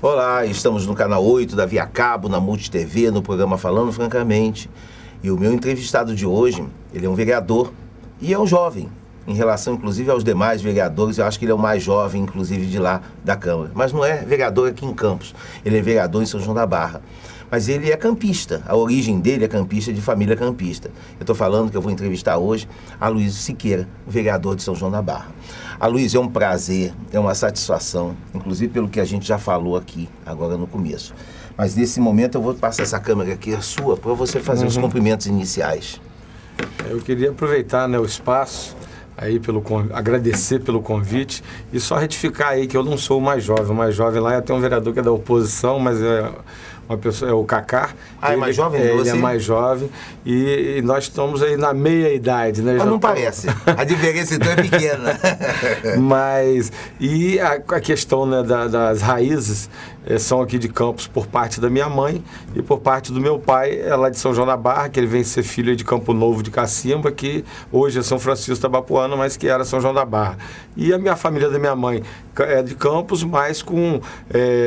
Olá, estamos no canal 8 da Via Cabo, na Multi TV, no programa Falando Francamente. E o meu entrevistado de hoje, ele é um vereador e é um jovem. Em relação, inclusive, aos demais vereadores, eu acho que ele é o mais jovem, inclusive, de lá da Câmara. Mas não é vereador aqui em Campos, ele é vereador em São João da Barra. Mas ele é campista, a origem dele é campista, de família campista. Eu estou falando que eu vou entrevistar hoje a Luiz Siqueira, vereador de São João da Barra. A Luiz, é um prazer, é uma satisfação, inclusive pelo que a gente já falou aqui, agora no começo. Mas nesse momento eu vou passar essa câmera aqui, a sua, para você fazer os cumprimentos iniciais. Eu queria aproveitar, né, o espaço, aí agradecer pelo convite e só retificar aí que eu não sou o mais jovem lá é até um vereador que é da oposição, mas é uma pessoa, é o Cacá. Ah, é mais jovem que você? Ele é mais jovem e nós estamos aí na meia idade, né? Mas não parece, a diferença então é pequena. Mas, e a questão, né, das raízes são aqui de Campos por parte da minha mãe e por parte do meu pai, é lá de São João da Barra, que ele vem ser filho de Campo Novo de Cacimba, que hoje é São Francisco Tabapuana, mas que era São João da Barra. E a minha família da minha mãe é de Campos, mas com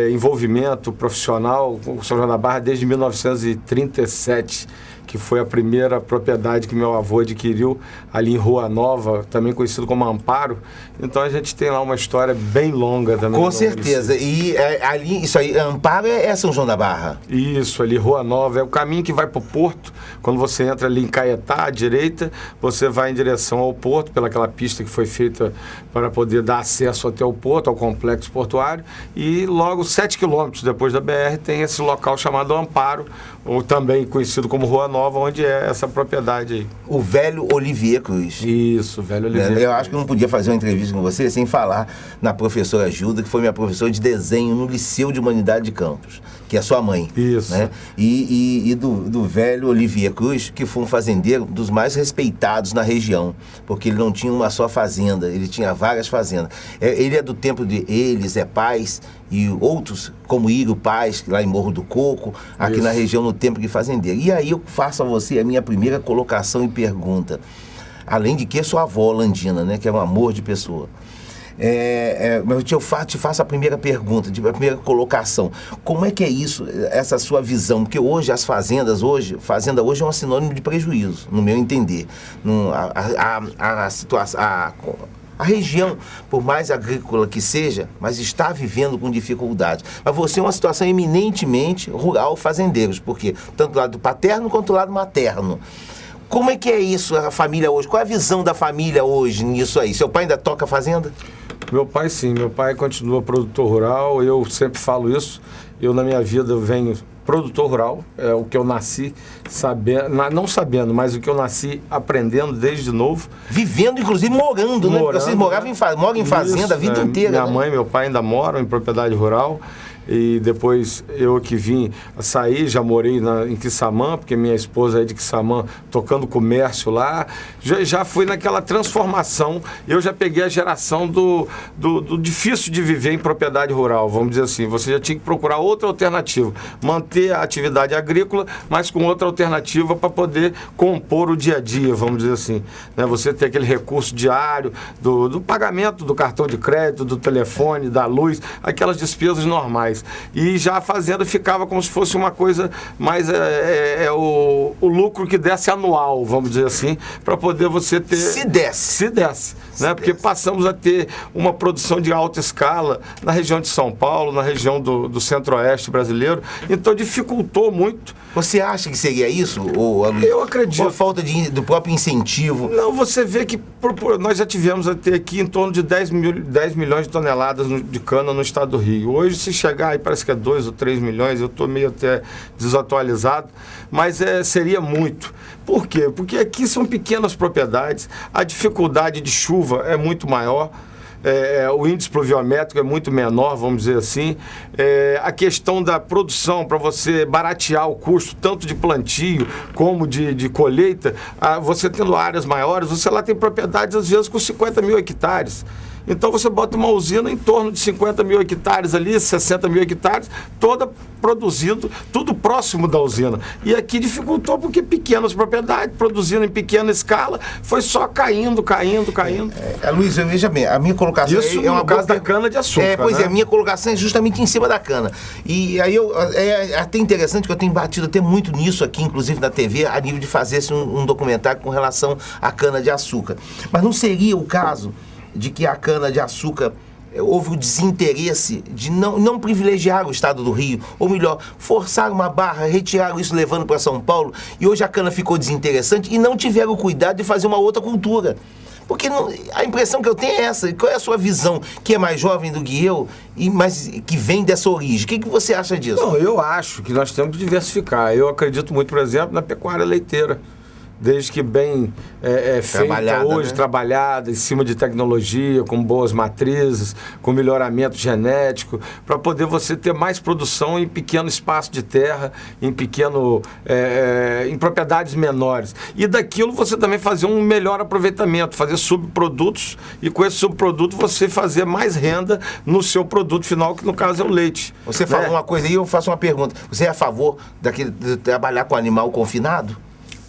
envolvimento profissional com São João da Barra desde 1937, que foi a primeira propriedade que meu avô adquiriu ali em Rua Nova, também conhecido como Amparo. Então a gente tem lá uma história bem longa também. Com certeza. E ali, isso aí, Amparo é São João da Barra? Isso, ali Rua Nova. É o caminho que vai para o Porto. Quando você entra ali em Caetá, à direita, você vai em direção ao Porto, pelaquela pista que foi feita para poder dar acesso até o Porto, ao complexo portuário. E logo 7 quilômetros depois da BR tem esse local chamado Amparo, ou também conhecido como Rua Nova, onde é essa propriedade aí. O velho Olivier Cruz. Isso, o velho Olivier Cruz. Eu acho que eu não podia fazer uma entrevista com você sem falar na professora Gilda, que foi minha professora de desenho no Liceu de Humanidade de Campos, que é sua mãe. Isso. Né? E do velho Olivier Cruz, que foi um fazendeiro dos mais respeitados na região, porque ele não tinha uma só fazenda, ele tinha várias fazendas. Ele é do tempo de Zé Paz e outros, como Írio Paz, lá em Morro do Coco, aqui na região, no tempo de fazendeiro. E aí eu faço a você a minha primeira colocação e pergunta. Além de que sua avó, Landina, né, que é um amor de pessoa. Mas eu te faço a primeira pergunta, a primeira colocação. Como é que é isso, essa sua visão? Porque hoje as fazendas, fazenda hoje é um sinônimo de prejuízo, no meu entender. A situação... A região, por mais agrícola que seja, mas está vivendo com dificuldades. Mas você é uma situação eminentemente rural, fazendeiros, porque tanto do lado paterno quanto do lado materno. Como é que é isso, a família hoje? Qual é a visão da família hoje nisso aí? Seu pai ainda toca fazenda? Meu pai sim, meu pai continua produtor rural, eu sempre falo isso. Eu na minha vida venho produtor rural, é o que eu nasci sabendo, não sabendo, mas o que eu nasci aprendendo desde novo. Vivendo, inclusive morando, né? Porque vocês moram em fazenda a vida inteira. Minha mãe e meu pai ainda moram em propriedade rural. E depois eu que vim sair, já morei em Quissamã, porque minha esposa é de Quissamã, tocando comércio lá. Já fui naquela transformação. Eu já peguei a geração do difícil de viver em propriedade rural, vamos dizer assim. Você já tinha que procurar outra alternativa. Manter a atividade agrícola, mas com outra alternativa para poder compor o dia a dia, vamos dizer assim. Né? Você ter aquele recurso diário do pagamento do cartão de crédito, do telefone, da luz, aquelas despesas normais. E já a fazenda ficava como se fosse uma coisa mais o lucro que desse anual, vamos dizer assim, para poder você ter... Se desse. Né? Porque passamos a ter uma produção de alta escala na região de São Paulo, na região do centro-oeste brasileiro, então dificultou muito. Você acha que seria isso? Ou eu acredito. Ou a falta do próprio incentivo? Não, você vê que nós já tivemos a ter aqui em torno de 10 milhões de toneladas de cana no estado do Rio. Hoje, se chegar aí, parece que é 2 ou 3 milhões, eu estou meio até desatualizado, mas seria muito. Por quê? Porque aqui são pequenas propriedades, a dificuldade de chuva é muito maior. O índice pluviométrico é muito menor, vamos dizer assim. A questão da produção, para você baratear o custo, tanto de plantio como de colheita, você tendo áreas maiores, você lá tem propriedades, às vezes, com 50 mil hectares. Então você bota uma usina em torno de 50 mil hectares ali, 60 mil hectares, toda produzindo, tudo próximo da usina. E aqui dificultou porque pequenas propriedades, produzindo em pequena escala, foi só caindo. Luiz, veja bem, a minha colocação isso é uma caso da cana-de-açúcar. Pois né? é, a minha colocação é justamente em cima da cana. E aí é até interessante que eu tenho batido até muito nisso aqui, inclusive na TV, a nível de fazer um documentário com relação à cana-de-açúcar. Mas não seria o caso de que a cana-de-açúcar houve o desinteresse de não privilegiar o estado do Rio, ou melhor, forçar uma barra, retiraram isso levando para São Paulo, e hoje a cana ficou desinteressante e não tiveram o cuidado de fazer uma outra cultura. Porque a impressão que eu tenho é essa. Qual é a sua visão, que é mais jovem do que eu, mas que vem dessa origem? O que você acha disso? Não, eu acho que nós temos que diversificar. Eu acredito muito, por exemplo, na pecuária leiteira. Desde que bem feita hoje, né? Trabalhada em cima de tecnologia, com boas matrizes, com melhoramento genético, para poder você ter mais produção em pequeno espaço de terra, em propriedades menores. E daquilo você também fazer um melhor aproveitamento, fazer subprodutos, e com esse subproduto você fazer mais renda no seu produto final, que no caso é o leite. Você falou uma coisa aí, eu faço uma pergunta. Você é a favor de trabalhar com animal confinado?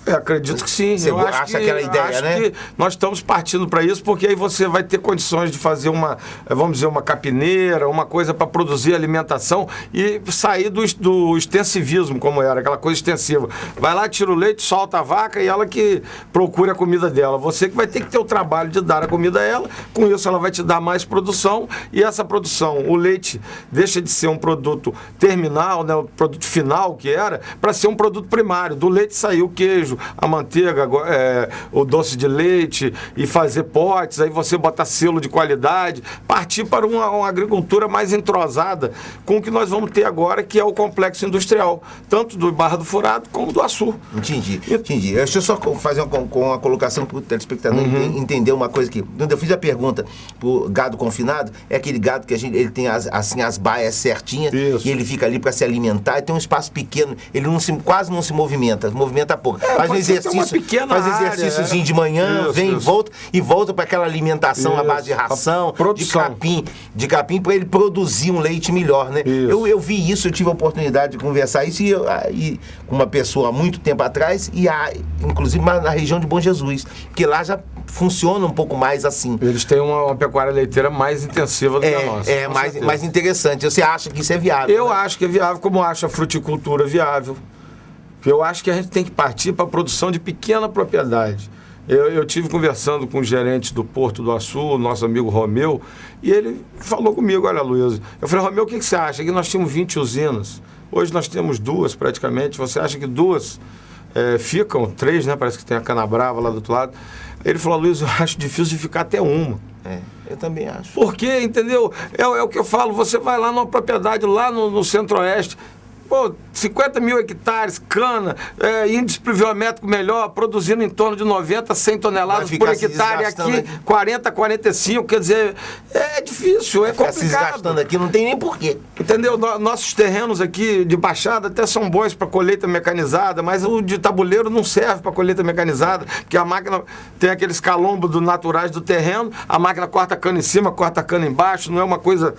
Acredito que sim. Você acha aquela ideia, né? Que nós estamos partindo para isso, porque aí você vai ter condições de fazer uma capineira, uma coisa para produzir alimentação e sair do extensivismo, como era, aquela coisa extensiva. Vai lá, tira o leite, solta a vaca e ela que procura a comida dela. Você que vai ter que ter o trabalho de dar a comida a ela, com isso ela vai te dar mais produção, e essa produção, o leite deixa de ser um produto terminal, né, o produto final que era, para ser um produto primário. Do leite saiu o queijo, a manteiga, o doce de leite, e fazer potes, aí você botar selo de qualidade, partir para uma agricultura mais entrosada com o que nós vamos ter agora, que é o complexo industrial, tanto do Barra do Furado como do Açu. Entendi. Deixa eu só fazer uma colocação para o telespectador entender uma coisa aqui. Quando eu fiz a pergunta pro gado confinado, é aquele gado que ele tem as baias certinhas. Isso. E ele fica ali para se alimentar, e tem um espaço pequeno, ele quase não se movimenta pouco. Faz um exercíciozinho de manhã, volta para aquela alimentação à base de ração, de capim para ele produzir um leite melhor, né? Eu vi isso, eu tive a oportunidade de conversar isso e com uma pessoa há muito tempo atrás, inclusive na região de Bom Jesus, que lá já funciona um pouco mais assim. Eles têm uma pecuária leiteira mais intensiva do que a nossa. Mais interessante. Você acha que isso é viável? Eu acho que é viável, como acho a fruticultura viável. Eu acho que a gente tem que partir para a produção de pequena propriedade. Eu tive conversando com o gerente do Porto do Açu, o nosso amigo Romeu, e ele falou comigo: olha, Luiz, eu falei, Romeu, o que você acha? Que nós tínhamos 20 usinas, hoje nós temos 2 praticamente, você acha que 2 ficam? 3, né? Parece que tem a Canabrava lá do outro lado. Ele falou: Luiz, eu acho difícil de ficar até uma. Eu também acho. Porque, entendeu? É o que eu falo, você vai lá numa propriedade lá no Centro-Oeste, 50 mil hectares, cana, índice pluviométrico melhor, produzindo em torno de 90, 100 toneladas por hectare, aqui 40, 45, quer dizer, é difícil, é complicado. Se desgastando aqui, não tem nem porquê. Entendeu? Nossos terrenos aqui de baixada até são bons para colheita mecanizada, mas o de tabuleiro não serve para colheita mecanizada, porque a máquina tem aqueles calombos naturais do terreno, a máquina corta a cana em cima, corta a cana embaixo, não é uma coisa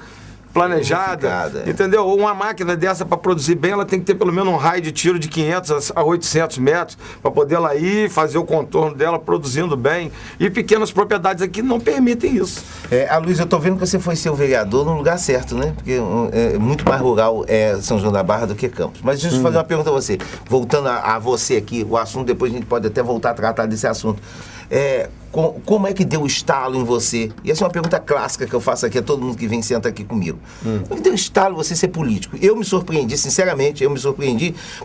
planejada, entendeu? Uma máquina dessa, para produzir bem, ela tem que ter pelo menos um raio de tiro de 500 a 800 metros, para poder ela ir fazer o contorno dela, produzindo bem. E pequenas propriedades aqui não permitem isso. Luiz, eu estou vendo que você foi ser o vereador no lugar certo, né? Porque é muito mais rural São João da Barra do que Campos. Mas deixa eu fazer uma pergunta a você. Voltando a você aqui, o assunto, depois a gente pode até voltar a tratar desse assunto. Como é que deu o estalo em você? E essa é uma pergunta clássica que eu faço aqui a todo mundo que vem senta aqui comigo. Como é que deu o estalo você ser político? Eu me surpreendi, sinceramente,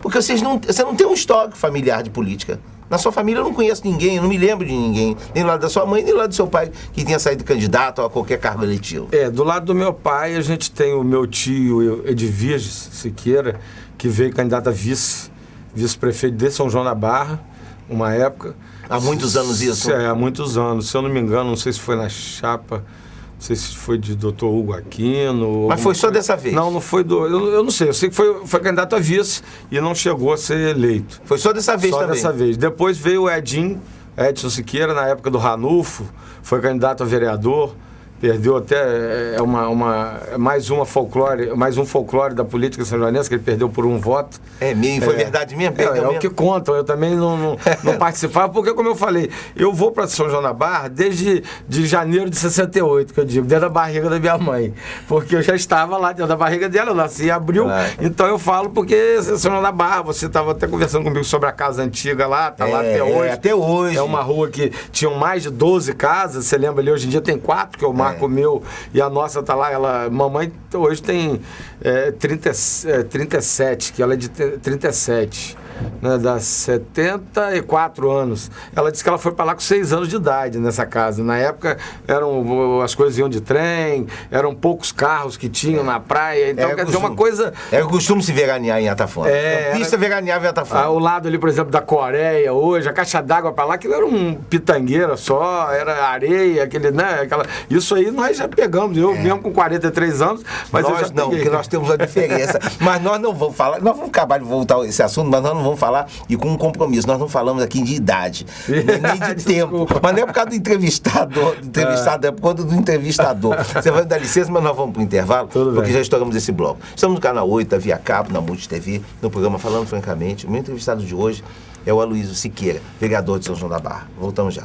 porque você não tem um histórico familiar de política. Na sua família eu não conheço ninguém, eu não me lembro de ninguém, nem do lado da sua mãe, nem do lado do seu pai, que tenha saído candidato a qualquer cargo eletivo. Do lado do meu pai, a gente tem o meu tio Edviges Siqueira, que veio candidato a vice-prefeito de São João da Barra, uma época. Há muitos anos isso? Há muitos anos. Se eu não me engano, não sei se foi na chapa, não sei se foi de Dr. Hugo Aquino. Mas foi só dessa vez? Não foi eu não sei. Eu sei que foi candidato a vice e não chegou a ser eleito. Foi só dessa vez também? Só dessa vez. Depois veio o Edson Siqueira, na época do Ranulfo, foi candidato a vereador. perdeu até mais um folclore da política são-joanense, que ele perdeu por um voto. Foi verdade mesmo? É o que conta, eu também não participava, porque, como eu falei, eu vou para São João da Barra desde janeiro de 68, que eu digo, dentro da barriga da minha mãe, porque eu já estava lá dentro da barriga dela, eu nasci em abril, então eu falo porque São João da Barra, você estava até conversando comigo sobre a casa antiga lá, tá lá até hoje. Até hoje. É uma rua que tinham mais de 12 casas, você lembra ali, hoje em dia tem 4, que é o Marco meu, e a nossa tá lá, mamãe hoje tem 37, que ela é de 37. Né, das 74 anos. Ela disse que ela foi para lá com 6 anos de idade nessa casa. Na época as coisas iam de trem, eram poucos carros que tinham na praia. Então, quer dizer, uma coisa. É o costume se veranear em Atafona. Pista veraneava em Atafona. Ao lado ali, por exemplo, da Coreia hoje, a caixa d'água para lá, aquilo era um pitangueira só, era areia, isso aí nós já pegamos. Eu mesmo com 43 anos, mas nós porque nós temos uma diferença. Mas nós não vamos falar, nós vamos acabar de voltar a esse assunto, mas nós não vamos falar, e com um compromisso, nós não falamos aqui de idade, nem de tempo, mas não é por causa do entrevistador, é por conta do entrevistador. Você vai me dar licença, mas nós vamos para o intervalo, porque já estouramos esse bloco. Estamos no Canal 8, da Via Cabo, na Multi TV, no programa Falando Francamente. O meu entrevistado de hoje é o Aloysio Siqueira, vereador de São João da Barra. Voltamos já.